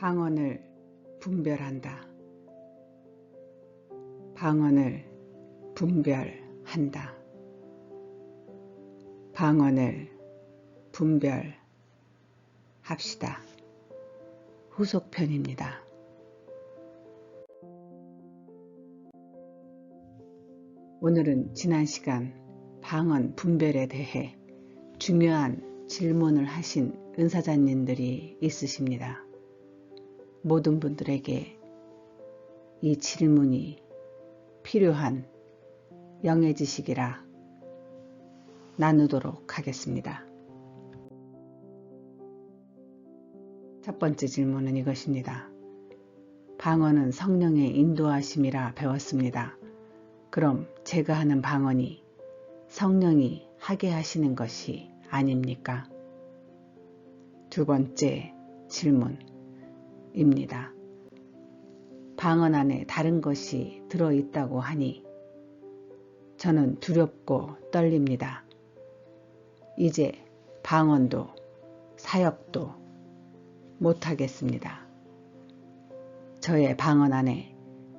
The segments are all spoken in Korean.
방언을 분별한다. 방언을 분별한다. 방언을 분별합시다. 후속편입니다. 오늘은 지난 시간 방언 분별에 대해 중요한 질문을 하신 은사자님들이 있으십니다. 모든 분들에게 이 질문이 필요한 영의 지식이라 나누도록 하겠습니다. 첫 번째 질문은 이것입니다. 방언은 성령의 인도하심이라 배웠습니다. 그럼 제가 하는 방언이 성령이 하게 하시는 것이 아닙니까? 두 번째 질문입니다. 방언 안에 다른 것이 들어있다고 하니 저는 두렵고 떨립니다. 이제 방언도 사역도 못하겠습니다. 저의 방언 안에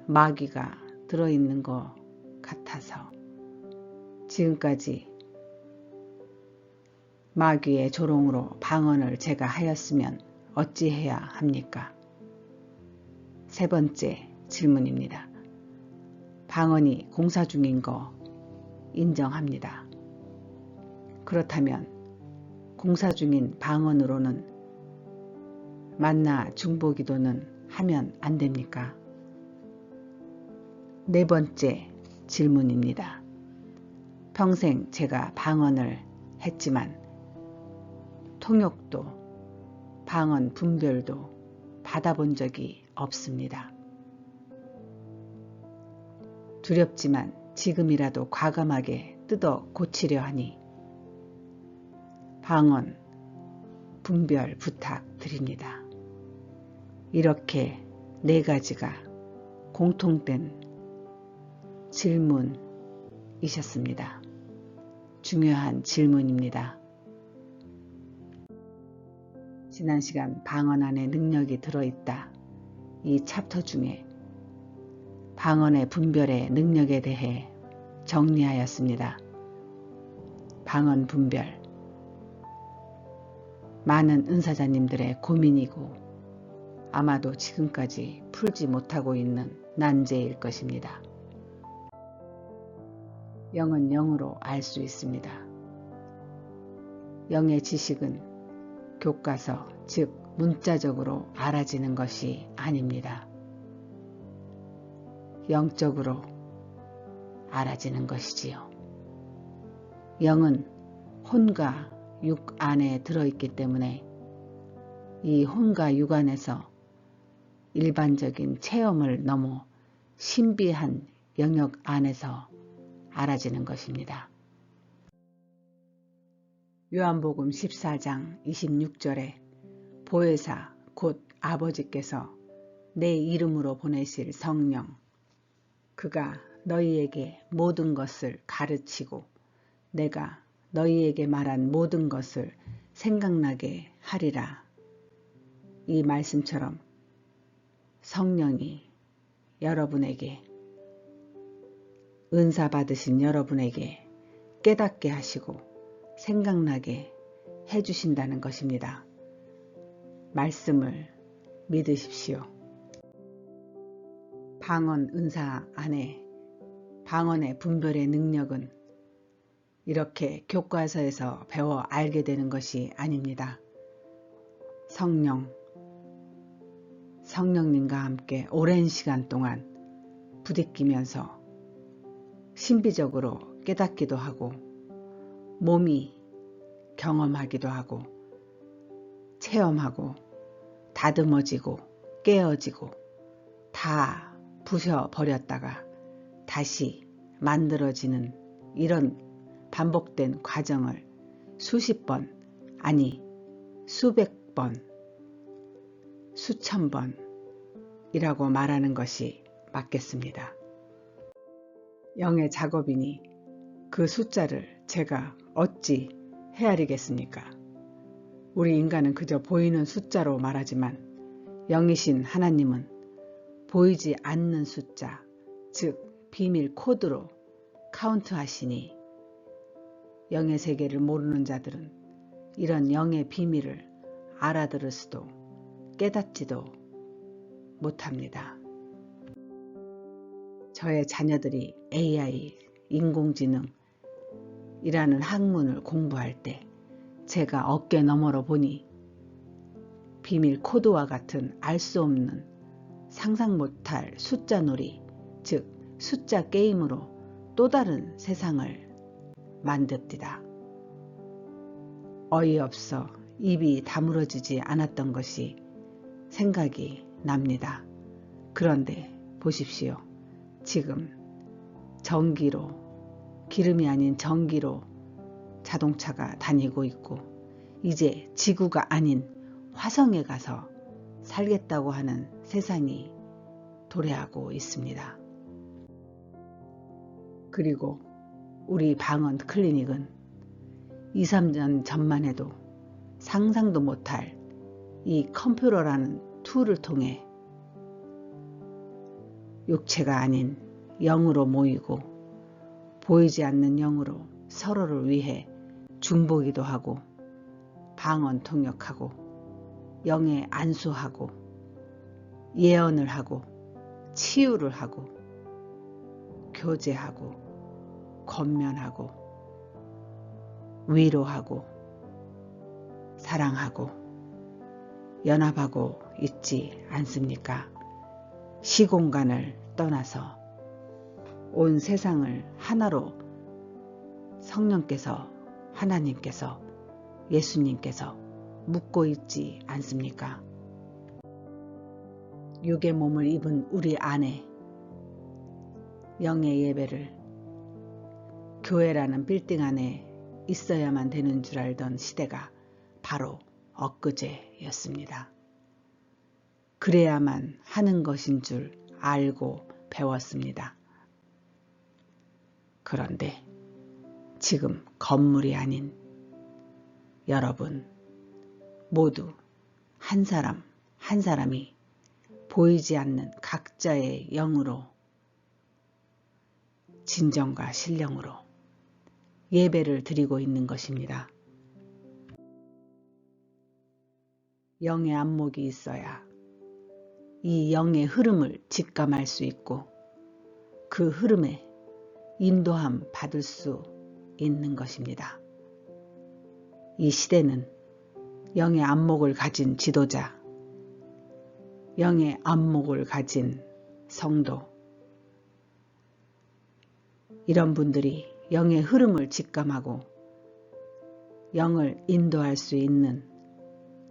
마귀가 들어있는 것 같아서 지금까지 마귀의 조롱으로 방언을 제가 하였으면 어찌해야 합니까? 세 번째 질문입니다. 방언이 공사 중인 거 인정합니다. 그렇다면 공사 중인 방언으로는 만나 중보기도는 하면 안 됩니까? 네 번째 질문입니다. 평생 제가 방언을 했지만 통역도 방언 분별도 받아본 적이 없습니다. 두렵지만 지금이라도 과감하게 뜯어 고치려 하니 방언 분별 부탁드립니다. 이렇게 네 가지가 공통된 질문이셨습니다. 중요한 질문입니다. 지난 시간 방언 안에 능력이 들어있다. 이 챕터 중에 방언의 분별의 능력에 대해 정리하였습니다. 방언 분별. 많은 은사자님들의 고민이고 아마도 지금까지 풀지 못하고 있는 난제일 것입니다. 영은 영으로 알 수 있습니다. 영의 지식은 교과서, 즉 문자적으로 알아지는 것이 아닙니다. 영적으로 알아지는 것이지요. 영은 혼과 육 안에 들어있기 때문에 이 혼과 육 안에서 일반적인 체험을 넘어 신비한 영역 안에서 알아지는 것입니다. 요한복음 14장 26절에 보혜사 곧 아버지께서 내 이름으로 보내실 성령 그가 너희에게 모든 것을 가르치고 내가 너희에게 말한 모든 것을 생각나게 하리라. 이 말씀처럼 성령이 여러분에게 은사 받으신 여러분에게 깨닫게 하시고 생각나게 해주신다는 것입니다. 말씀을 믿으십시오. 방언 은사 안에 방언의 분별의 능력은 이렇게 교과서에서 배워 알게 되는 것이 아닙니다. 성령님과 함께 오랜 시간 동안 부딪히면서 신비적으로 깨닫기도 하고 몸이 경험하기도 하고 체험하고 다듬어지고 깨어지고 다 부셔버렸다가 다시 만들어지는 이런 반복된 과정을 수십 번 아니 수백 번 수천 번이라고 말하는 것이 맞겠습니다. 영의 작업이니 그 숫자를 제가 어찌 헤아리겠습니까? 우리 인간은 그저 보이는 숫자로 말하지만 영이신 하나님은 보이지 않는 숫자, 즉 비밀 코드로 카운트하시니 영의 세계를 모르는 자들은 이런 영의 비밀을 알아들을 수도 깨닫지도 못합니다. 저의 자녀들이 AI, 인공지능이라는 학문을 공부할 때 제가 어깨 너머로 보니 비밀 코드와 같은 알 수 없는 상상 못할 숫자 놀이, 즉 숫자 게임으로 또 다른 세상을 만듭디다. 어이없어 입이 다물어지지 않았던 것이 생각이 납니다. 그런데 보십시오. 지금 전기로, 기름이 아닌 전기로 자동차가 다니고 있고 이제 지구가 아닌 화성에 가서 살겠다고 하는 세상이 도래하고 있습니다. 그리고 우리 방언 클리닉은 2, 3년 전만 해도 상상도 못할 이 컴퓨터라는 툴을 통해 육체가 아닌 영으로 모이고 보이지 않는 영으로 서로를 위해 중보기도 하고 방언 통역하고 영에 안수하고 예언을 하고 치유를 하고 교제하고 권면하고 위로하고 사랑하고 연합하고 있지 않습니까? 시공간을 떠나서 온 세상을 하나로 성령께서, 하나님께서, 예수님께서 묶고 있지 않습니까? 육의 몸을 입은 우리 안에 영의 예배를 교회라는 빌딩 안에 있어야만 되는 줄 알던 시대가 바로 엊그제였습니다. 그래야만 하는 것인 줄 알고 배웠습니다. 그런데 지금 건물이 아닌 여러분 모두 한 사람 한 사람이 보이지 않는 각자의 영으로 진정과 신령으로 예배를 드리고 있는 것입니다. 영의 안목이 있어야 이 영의 흐름을 직감할 수 있고 그 흐름에 인도함 받을 수 있는 것입니다. 이 시대는 영의 안목을 가진 지도자, 영의 안목을 가진 성도, 이런 분들이 영의 흐름을 직감하고 영을 인도할 수 있는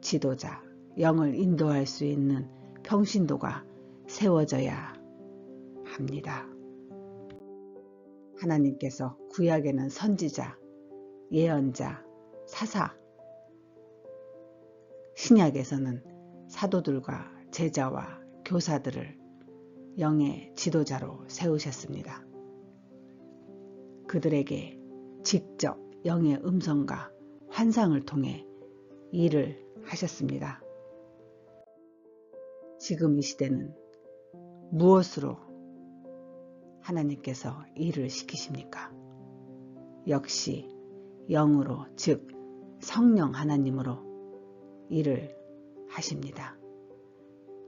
지도자, 영을 인도할 수 있는 평신도가 세워져야 합니다. 하나님께서 구약에는 선지자, 예언자, 사사, 신약에서는 사도들과 제자와 교사들을 영의 지도자로 세우셨습니다. 그들에게 직접 영의 음성과 환상을 통해 일을 하셨습니다. 지금 이 시대는 무엇으로 하나님께서 일을 시키십니까? 역시 영으로, 즉 성령 하나님으로 일을 하십니다.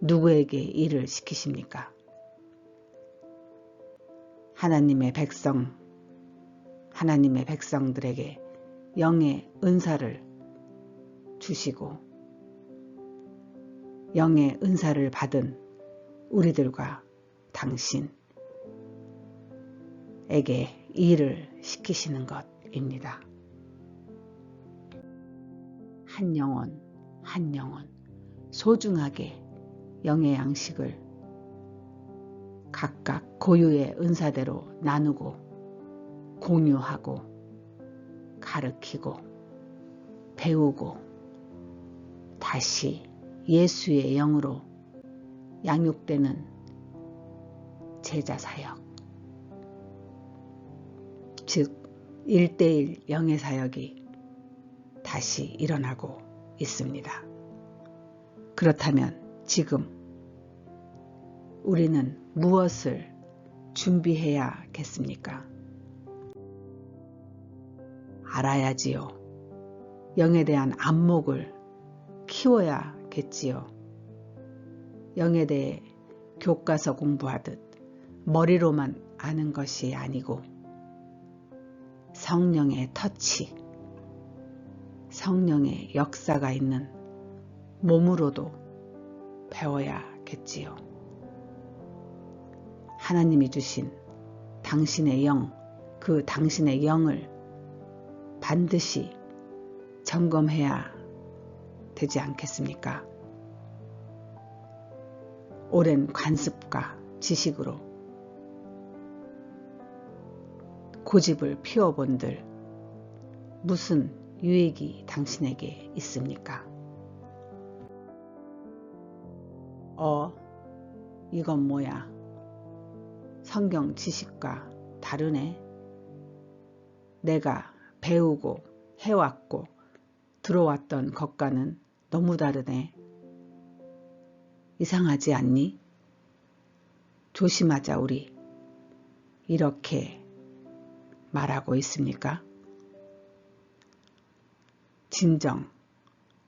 누구에게 일을 시키십니까? 하나님의 백성들에게 영의 은사를 주시고 영의 은사를 받은 우리들과 당신에게 일을 시키시는 것입니다. 한 영혼 한 영혼 소중하게 영의 양식을 각각 고유의 은사대로 나누고 공유하고 가르치고 배우고 다시 예수의 영으로 양육되는 제자 사역, 즉 1:1 영의 사역이 다시 일어나고 있습니다. 그렇다면 지금 우리는 무엇을 준비해야겠습니까? 알아야지요. 영에 대한 안목을 키워야겠지요. 영에 대해 교과서 공부하듯 머리로만 아는 것이 아니고 성령의 터치, 성령의 역사가 있는 몸으로도 배워야겠지요. 하나님이 주신 당신의 영, 그 당신의 영을 반드시 점검해야 되지 않겠습니까? 오랜 관습과 지식으로 고집을 피워본들 무슨 유익이 당신에게 있습니까? 이건 뭐야? 성경 지식과 다르네. 내가 배우고 해왔고 들어왔던 것과는 너무 다르네. 이상하지 않니? 조심하자 우리. 이렇게 말하고 있습니까? 진정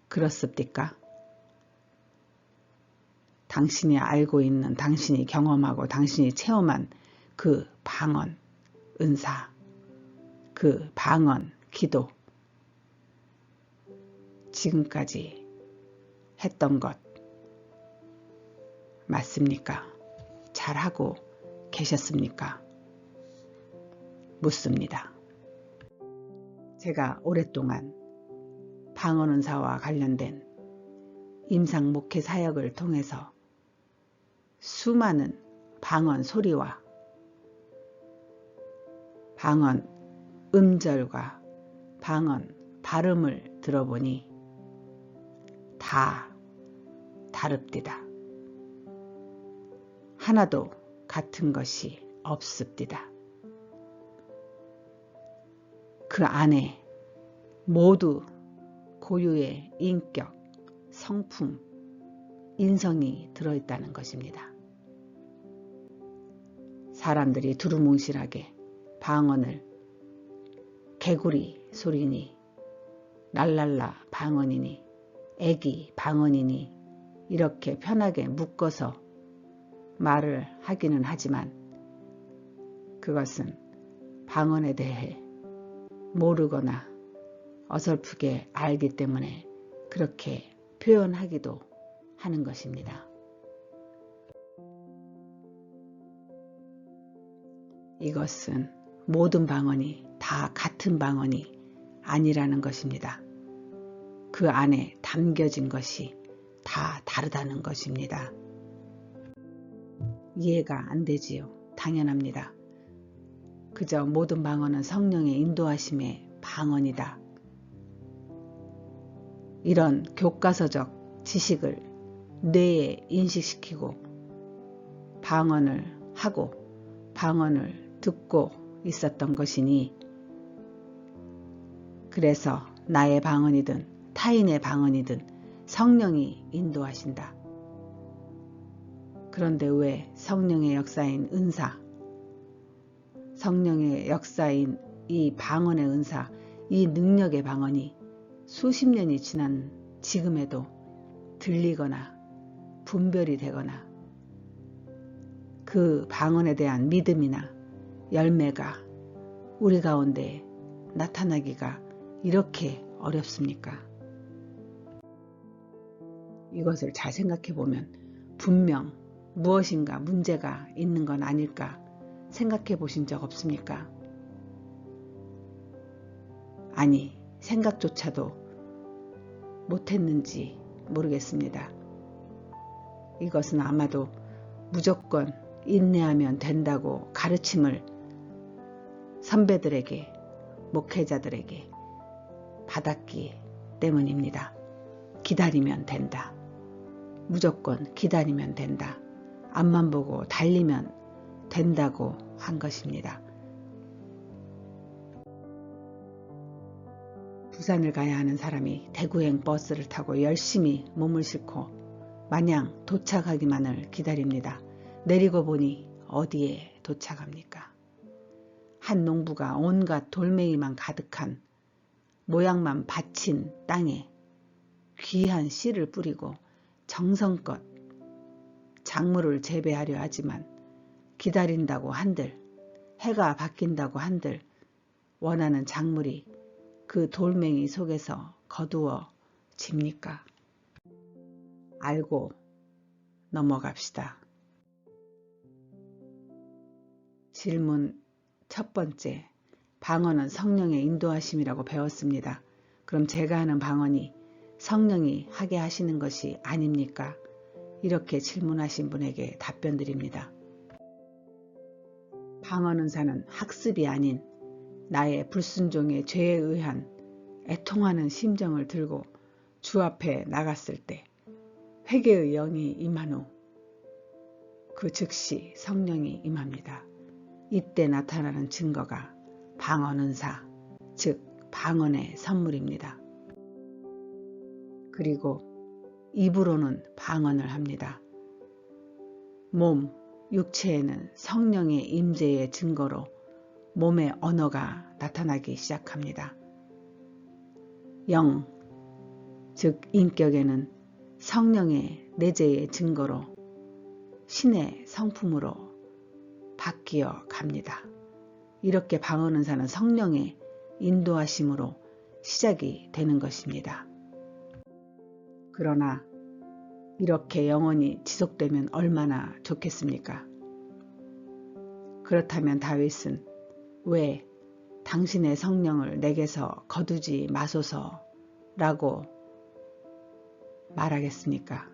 그렇습니까? 당신이 알고 있는, 당신이 경험하고 당신이 체험한 그 방언, 은사, 그 방언, 기도, 지금까지 했던 것 맞습니까? 잘하고 계셨습니까? 묻습니다. 제가 오랫동안 방언 은사와 관련된 임상 목회 사역을 통해서 수많은 방언 소리와 방언 음절과 방언 발음을 들어보니 다 다릅디다. 하나도 같은 것이 없습디다. 그 안에 모두 고유의 인격, 성품, 인성이 들어있다는 것입니다. 사람들이 두루뭉실하게 방언을 개구리 소리니, 랄랄라 방언이니, 애기 방언이니 이렇게 편하게 묶어서 말을 하기는 하지만 그것은 방언에 대해 모르거나 어설프게 알기 때문에 그렇게 표현하기도 하는 것입니다. 이것은 모든 방언이 다 같은 방언이 아니라는 것입니다. 그 안에 담겨진 것이 다 다르다는 것입니다. 이해가 안 되지요. 당연합니다. 그저 모든 방언은 성령의 인도하심의 방언이다. 이런 교과서적 지식을 뇌에 인식시키고 방언을 하고 방언을 듣고 있었던 것이니 그래서 나의 방언이든 타인의 방언이든 성령이 인도하신다. 그런데 왜 성령의 역사인 은사, 성령의 역사인 이 방언의 은사, 이 능력의 방언이 수십 년이 지난 지금에도 들리거나 분별이 되거나 그 방언에 대한 믿음이나 열매가 우리 가운데 나타나기가 이렇게 어렵습니까? 이것을 잘 생각해 보면 분명 무엇인가 문제가 있는 건 아닐까 생각해 보신 적 없습니까? 아니, 생각조차도 못했는지 모르겠습니다. 이것은 아마도 무조건 인내하면 된다고 가르침을 선배들에게, 목회자들에게 받았기 때문입니다. 기다리면 된다. 무조건 기다리면 된다. 앞만 보고 달리면 된다고 한 것입니다. 부산을 가야 하는 사람이 대구행 버스를 타고 열심히 몸을 싣고 마냥 도착하기만을 기다립니다. 내리고 보니 어디에 도착합니까? 한 농부가 온갖 돌멩이만 가득한 모양만 받친 땅에 귀한 씨를 뿌리고 정성껏 작물을 재배하려 하지만 기다린다고 한들, 해가 바뀐다고 한들 원하는 작물이 그 돌멩이 속에서 거두어집니까? 알고 넘어갑시다. 질문 첫 번째, 방언은 성령의 인도하심이라고 배웠습니다. 그럼 제가 하는 방언이 성령이 하게 하시는 것이 아닙니까? 이렇게 질문하신 분에게 답변 드립니다. 방언은사는 학습이 아닌 나의 불순종의 죄에 의한 애통하는 심정을 들고 주 앞에 나갔을 때 회개의 영이 임한 후 그 즉시 성령이 임합니다. 이때 나타나는 증거가 방언은사, 즉 방언의 선물입니다. 그리고 입으로는 방언을 합니다. 몸, 육체에는 성령의 임재의 증거로 몸의 언어가 나타나기 시작합니다. 영, 즉 인격에는 성령의 내재의 증거로 신의 성품으로 바뀌어 갑니다. 이렇게 방언은사는 성령의 인도하심으로 시작이 되는 것입니다. 그러나 이렇게 영원히 지속되면 얼마나 좋겠습니까? 그렇다면 다윗은 왜 당신의 성령을 내게서 거두지 마소서라고 말하겠습니까?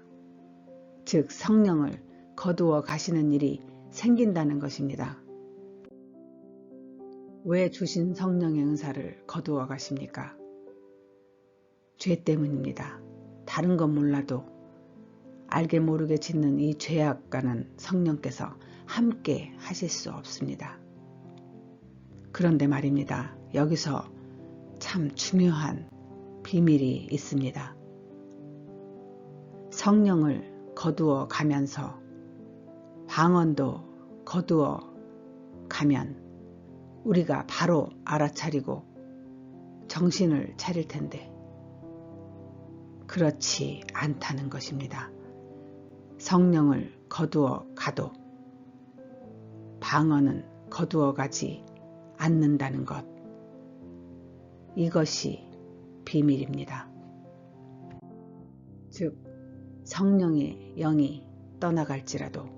즉 성령을 거두어 가시는 일이 생긴다는 것입니다. 왜 주신 성령의 은사를 거두어 가십니까? 죄 때문입니다. 다른 건 몰라도 알게 모르게 짓는 이 죄악과는 성령께서 함께 하실 수 없습니다. 그런데 말입니다. 여기서 참 중요한 비밀이 있습니다. 성령을 거두어 가면서 방언도 거두어 가면 우리가 바로 알아차리고 정신을 차릴 텐데 그렇지 않다는 것입니다. 성령을 거두어 가도 방언은 거두어 가지 않는다는 것. 이것이 비밀입니다. 즉 성령의 영이 떠나갈지라도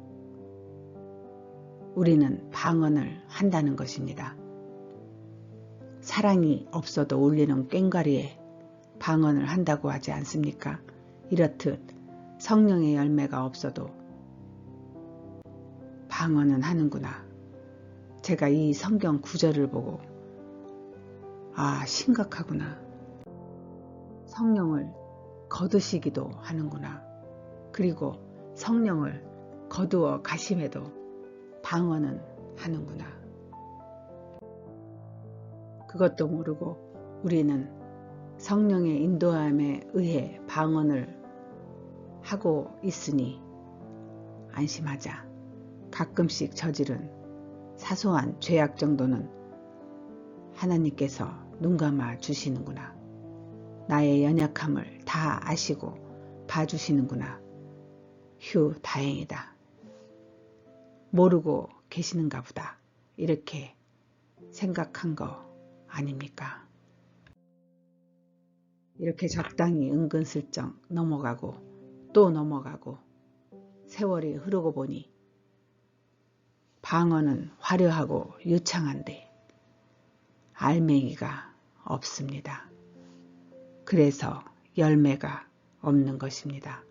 우리는 방언을 한다는 것입니다. 사랑이 없어도 울리는 꽹과리에 방언을 한다고 하지 않습니까? 이렇듯 성령의 열매가 없어도 방언은 하는구나. 제가 이 성경 구절을 보고 심각하구나. 성령을 거두시기도 하는구나. 그리고 성령을 거두어 가심에도 방언은 하는구나. 그것도 모르고 우리는 성령의 인도함에 의해 방언을 하고 있으니 안심하자. 가끔씩 저지른 사소한 죄악 정도는 하나님께서 눈감아 주시는구나. 나의 연약함을 다 아시고 봐주시는구나. 휴, 다행이다. 모르고 계시는가 보다. 이렇게 생각한 거 아닙니까? 이렇게 적당히 은근슬쩍 넘어가고 또 넘어가고 세월이 흐르고 보니 방언은 화려하고 유창한데 알맹이가 없습니다. 그래서 열매가 없는 것입니다.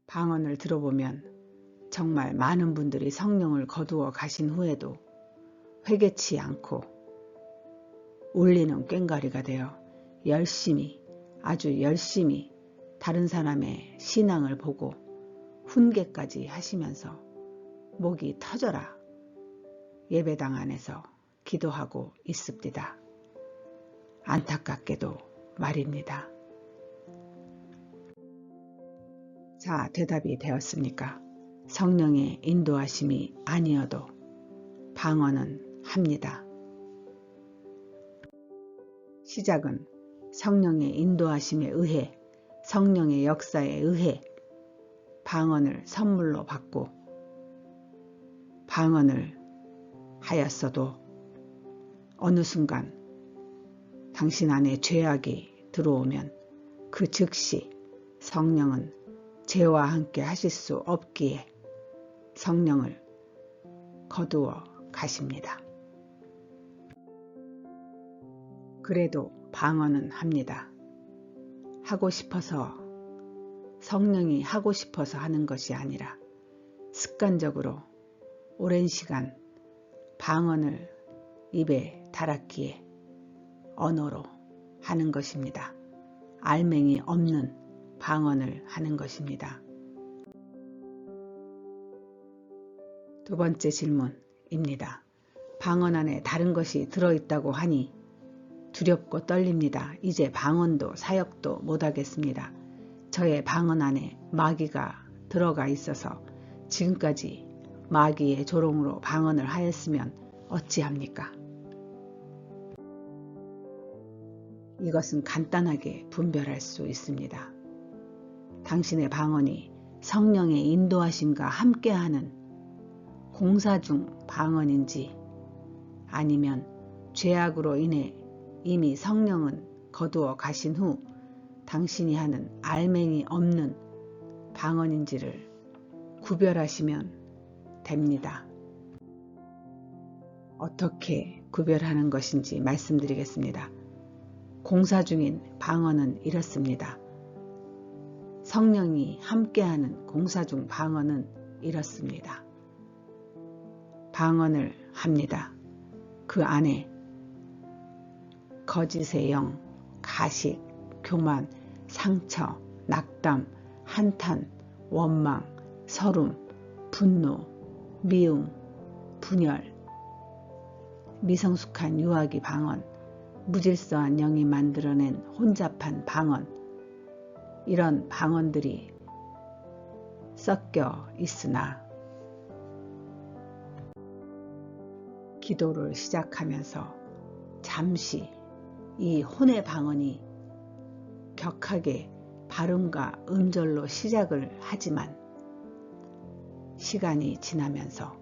방언을 들어보면 정말 많은 분들이 성령을 거두어 가신 후에도 회개치 않고 울리는 꽹과리가 되어 열심히, 아주 열심히 다른 사람의 신앙을 보고 훈계까지 하시면서 목이 터져라 예배당 안에서 기도하고 있습니다. 안타깝게도 말입니다. 자, 대답이 되었습니까? 성령의 인도하심이 아니어도 방언은 합니다. 시작은 성령의 인도하심에 의해, 성령의 역사에 의해 방언을 선물로 받고 방언을 하였어도 어느 순간 당신 안에 죄악이 들어오면 그 즉시 성령은 죄와 함께 하실 수 없기에 성령을 거두어 가십니다. 그래도 방언은 합니다. 하고 싶어서, 성령이 하고 싶어서 하는 것이 아니라 습관적으로 오랜 시간 방언을 입에 달았기에 언어로 하는 것입니다. 알맹이 없는 방언을 하는 것입니다. 두 번째 질문입니다. 방언 안에 다른 것이 들어있다고 하니 두렵고 떨립니다. 이제 방언도 사역도 못하겠습니다. 저의 방언 안에 마귀가 들어가 있어서 지금까지 마귀의 조롱으로 방언을 하였으면 어찌합니까? 이것은 간단하게 분별할 수 있습니다. 당신의 방언이 성령의 인도하심과 함께하는 공사 중 방언인지 아니면 죄악으로 인해 이미 성령은 거두어 가신 후 당신이 하는 알맹이 없는 방언인지를 구별하시면 됩니다. 어떻게 구별하는 것인지 말씀드리겠습니다. 공사 중인 방언은 이렇습니다. 성령이 함께하는 공사 중 방언은 이렇습니다. 방언을 합니다. 그 안에 거짓의 영, 가식, 교만, 상처, 낙담, 한탄, 원망, 서름, 분노, 미움, 분열, 미성숙한 유아기 방언, 무질서한 영이 만들어낸 혼잡한 방언, 이런 방언들이 섞여 있으나 기도를 시작하면서 잠시 이 혼의 방언이 격하게 발음과 음절로 시작을 하지만 시간이 지나면서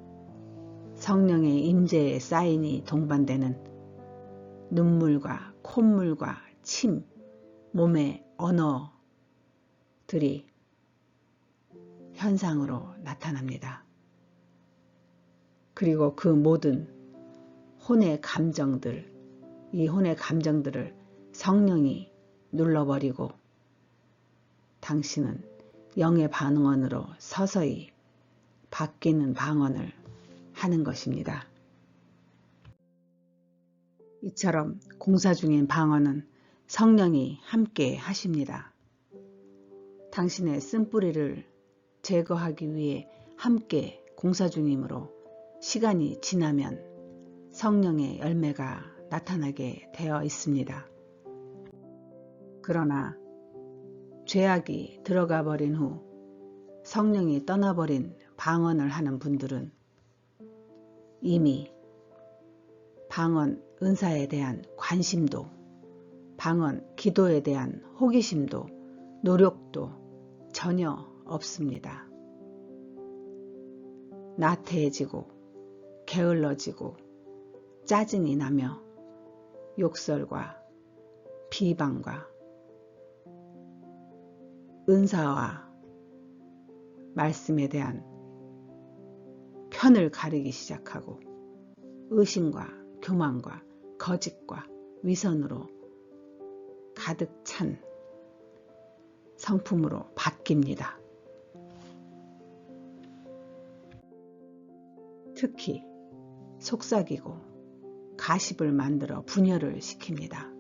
성령의 임재의 사인이 동반되는 눈물과 콧물과 침, 몸의 언어들이 현상으로 나타납니다. 그리고 그 모든 혼의 감정들, 이 혼의 감정들을 성령이 눌러버리고 당신은 영의 방언으로 서서히 바뀌는 방언을 하는 것입니다. 이처럼 공사 중인 방언은 성령이 함께 하십니다. 당신의 쓴뿌리를 제거하기 위해 함께 공사 중이므로 시간이 지나면 성령의 열매가 나타나게 되어 있습니다. 그러나 죄악이 들어가 버린 후 성령이 떠나버린 방언을 하는 분들은 이미 방언 은사에 대한 관심도, 방언 기도에 대한 호기심도, 노력도 전혀 없습니다. 나태해지고 게을러지고 짜증이 나며 욕설과 비방과 은사와 말씀에 대한 편을 가리기 시작하고 의심과 교만과 거짓과 위선으로 가득 찬 성품으로 바뀝니다. 특히 속삭이고 가십을 만들어 분열을 시킵니다.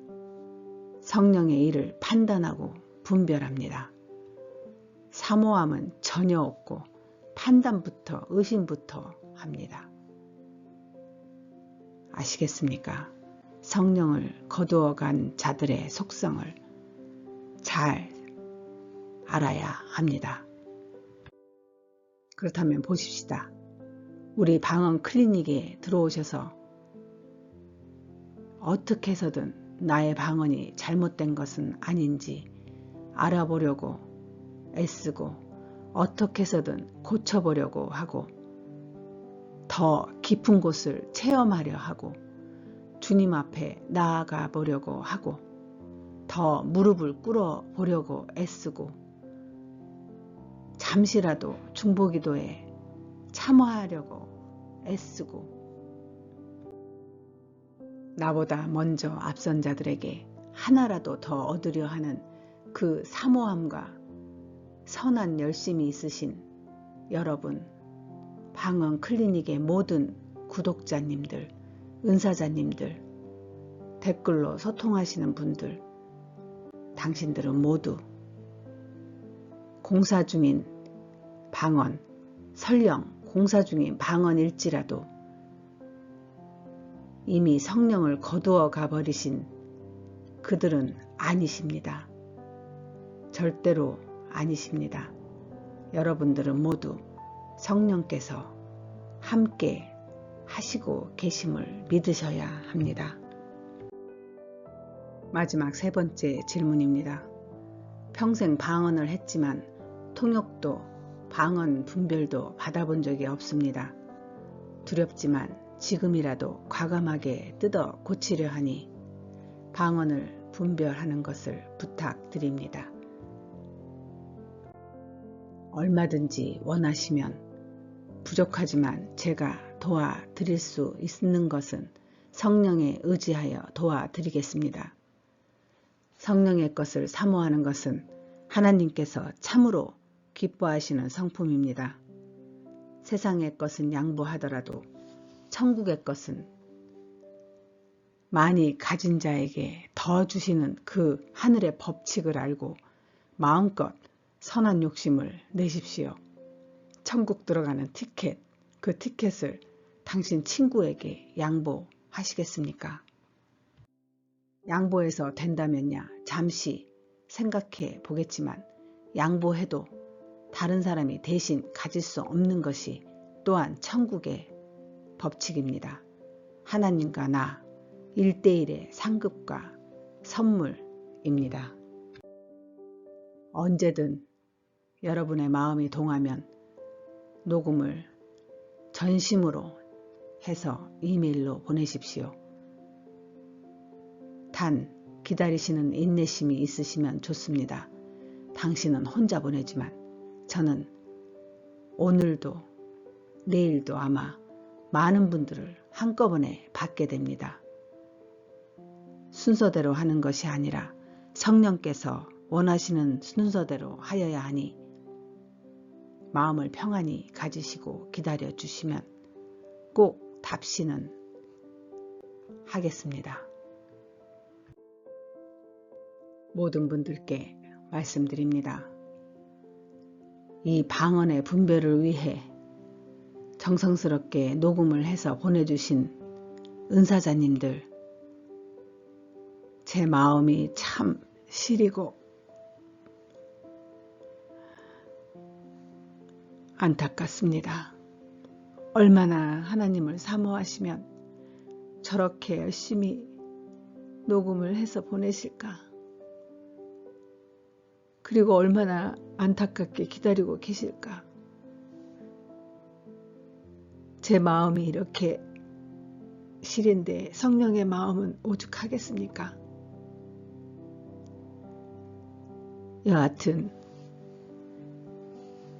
성령의 일을 판단하고 분별합니다. 사모함은 전혀 없고 판단부터 의심부터 합니다. 아시겠습니까? 성령을 거두어간 자들의 속성을 잘 알아야 합니다. 그렇다면 보십시다. 우리 방언 클리닉에 들어오셔서 어떻게 해서든 나의 방언이 잘못된 것은 아닌지 알아보려고 애쓰고 어떻게 해서든 고쳐보려고 하고 더 깊은 곳을 체험하려 하고 주님 앞에 나아가 보려고 하고 더 무릎을 꿇어 보려고 애쓰고 잠시라도 중보기도에 참여하려고 애쓰고 나보다 먼저 앞선 자들에게 하나라도 더 얻으려 하는 그 사모함과 선한 열심이 있으신 여러분, 방언 클리닉의 모든 구독자님들, 은사자님들, 댓글로 소통하시는 분들, 당신들은 모두 공사 중인 방언, 설령 공사 중인 방언일지라도 이미 성령을 거두어 가버리신 그들은 아니십니다. 절대로 아니십니다. 여러분들은 모두 성령께서 함께 하시고 계심을 믿으셔야 합니다. 마지막 세 번째 질문입니다. 평생 방언을 했지만 통역도 방언 분별도 받아본 적이 없습니다. 두렵지만 지금이라도 과감하게 뜯어 고치려 하니 방언을 분별하는 것을 부탁드립니다. 얼마든지 원하시면 부족하지만 제가 도와드릴 수 있는 것은 성령에 의지하여 도와드리겠습니다. 성령의 것을 사모하는 것은 하나님께서 참으로 기뻐하시는 성품입니다. 세상의 것은 양보하더라도 천국의 것은 많이 가진 자에게 더 주시는 그 하늘의 법칙을 알고 마음껏 선한 욕심을 내십시오. 천국 들어가는 티켓, 그 티켓을 당신 친구에게 양보하시겠습니까? 양보해서 된다면야 잠시 생각해 보겠지만 양보해도 다른 사람이 대신 가질 수 없는 것이 또한 천국의 법칙입니다. 하나님과 나 1:1의 상급과 선물입니다. 언제든 여러분의 마음이 동하면 녹음을 전심으로 해서 이메일로 보내십시오. 단 기다리시는 인내심이 있으시면 좋습니다. 당신은 혼자 보내지만 저는 오늘도 내일도 아마 많은 분들을 한꺼번에 받게 됩니다. 순서대로 하는 것이 아니라 성령께서 원하시는 순서대로 하여야 하니 마음을 평안히 가지시고 기다려 주시면 꼭 답시는 하겠습니다. 모든 분들께 말씀드립니다. 이 방언의 분별을 위해 정성스럽게 녹음을 해서 보내주신 은사자님들, 제 마음이 참 시리고 안타깝습니다. 얼마나 하나님을 사모하시면 저렇게 열심히 녹음을 해서 보내실까? 그리고 얼마나 안타깝게 기다리고 계실까? 제 마음이 이렇게 시린데 성령의 마음은 오죽하겠습니까? 여하튼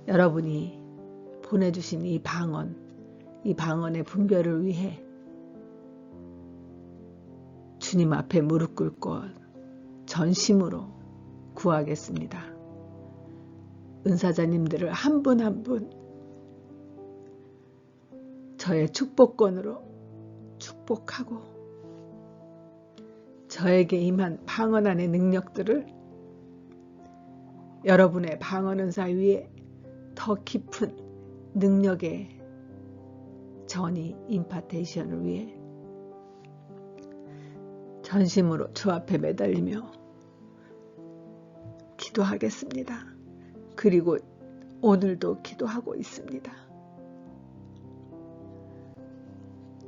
여러분이 보내주신 이 방언의 분별을 위해 주님 앞에 무릎 꿇고 전심으로 구하겠습니다. 은사자님들을 한 분 한 분 저의 축복권으로 축복하고 저에게 임한 방언 안의 능력들을 여러분의 방언 은사 위에 더 깊은 능력의 전이 임파테이션을 위해 전심으로 주 앞에 매달리며 기도하겠습니다. 그리고 오늘도 기도하고 있습니다.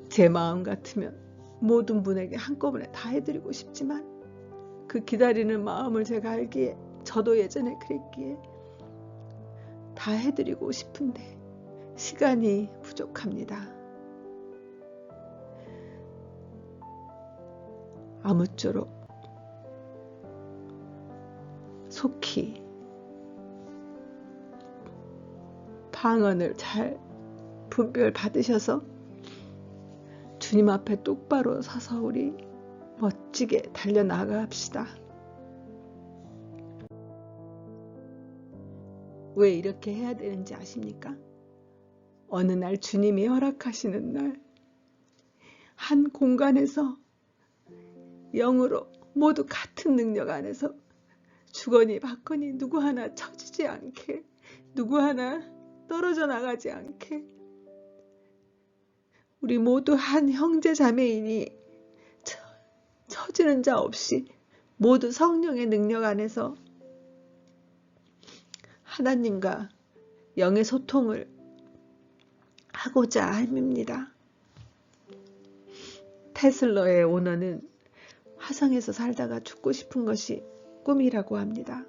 제 마음 같으면 모든 분에게 한꺼번에 다 해드리고 싶지만 그 기다리는 마음을 제가 알기에, 저도 예전에 그랬기에 다 해드리고 싶은데 시간이 부족합니다. 아무쪼록 속히 방언을 잘 분별 받으셔서 주님 앞에 똑바로 서서 우리 멋지게 달려나가 합시다. 왜 이렇게 해야 되는지 아십니까? 어느 날 주님이 허락하시는 날, 한 공간에서 영으로 모두 같은 능력 안에서 주거니 받거니 누구 하나 처지지 않게, 누구 하나 떨어져 나가지 않게, 우리 모두 한 형제 자매이니 처지는 자 없이 모두 성령의 능력 안에서 하나님과 영의 소통을 하고자 함입니다. 테슬러의 오너는 화성에서 살다가 죽고 싶은 것이 꿈이라고 합니다.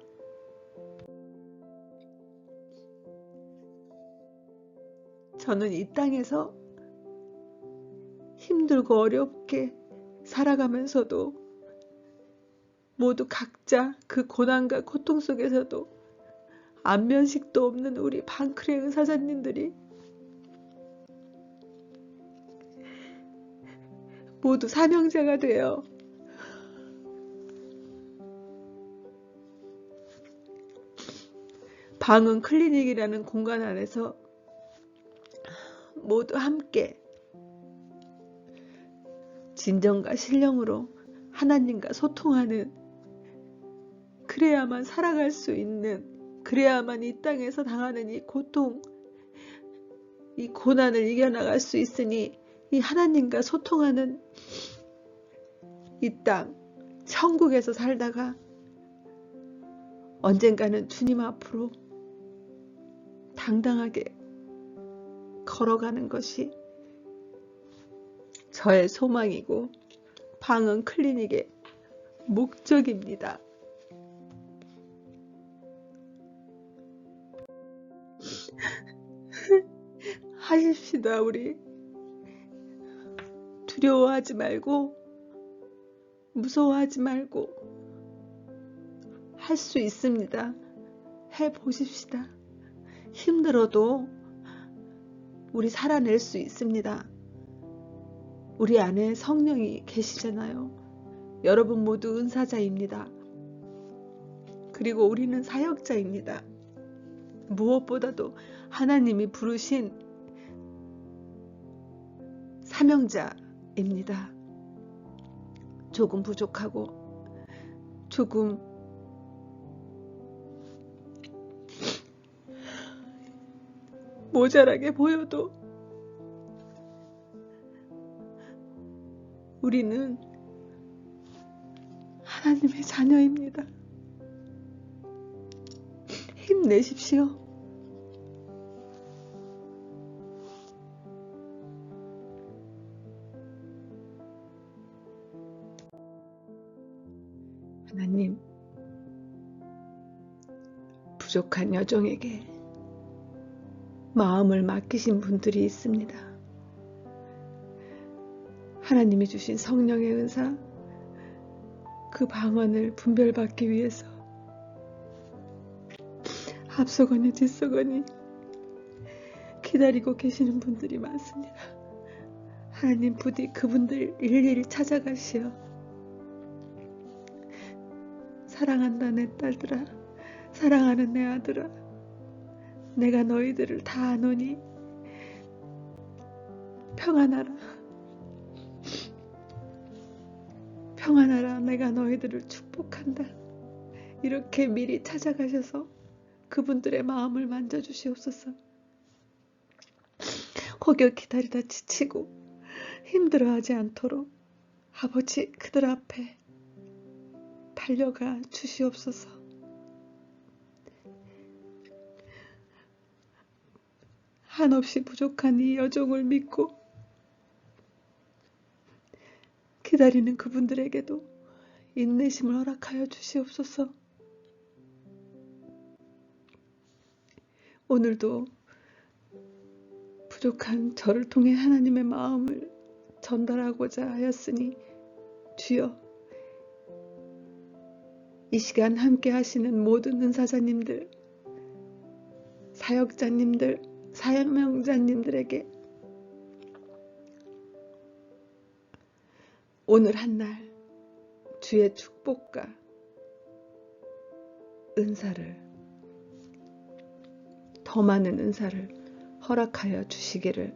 저는 이 땅에서 힘들고 어렵게 살아가면서도 모두 각자 그 고난과 고통 속에서도 안면식도 없는 우리 방크레 의사사님들이 모두 사명자가 되어 방언 클리닉이라는 공간 안에서 모두 함께 진정과 신령으로 하나님과 소통하는, 그래야만 살아갈 수 있는, 그래야만 이 땅에서 당하는 이 고통, 이 고난을 이겨나갈 수 있으니 이 하나님과 소통하는 이 땅, 천국에서 살다가 언젠가는 주님 앞으로 당당하게 걸어가는 것이 저의 소망이고 방언 클리닉의 목적입니다. 하십시다. 우리 두려워하지 말고 무서워하지 말고 할 수 있습니다. 해보십시다. 힘들어도 우리 살아낼 수 있습니다. 우리 안에 성령이 계시잖아요. 여러분 모두 은사자입니다. 그리고 우리는 사역자입니다. 무엇보다도 하나님이 부르신 사명자입니다. 조금 부족하고 조금 모자라게 보여도 우리는 하나님의 자녀입니다. 힘내십시오. 하나님, 부족한 여종에게 마음을 맡기신 분들이 있습니다. 하나님이 주신 성령의 은사, 그 방언을 분별받기 위해서 앞서거니 뒤서거니 기다리고 계시는 분들이 많습니다. 하나님 부디 그분들 일일이 찾아가시어 사랑한다 내 딸들아, 사랑하는 내 아들아, 내가 너희들을 다 아노니 평안하라, 평안하라, 내가 너희들을 축복한다. 이렇게 미리 찾아가셔서 그분들의 마음을 만져주시옵소서. 혹여 기다리다 지치고 힘들어하지 않도록 아버지 그들 앞에 달려가 주시옵소서. 한없이 부족한 이 여종을 믿고 기다리는 그분들에게도 인내심을 허락하여 주시옵소서. 오늘도 부족한 저를 통해 하나님의 마음을 전달하고자 하였으니 주여, 이 시간 함께 하시는 모든 은사자님들, 사역자님들, 사명자님들에게 오늘 한날 주의 축복과 은사를, 더 많은 은사를 허락하여 주시기를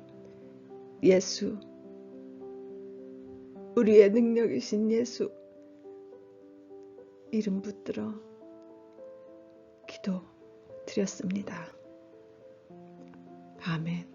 예수, 우리의 능력이신 예수 이름 붙들어 기도드렸습니다. 아멘.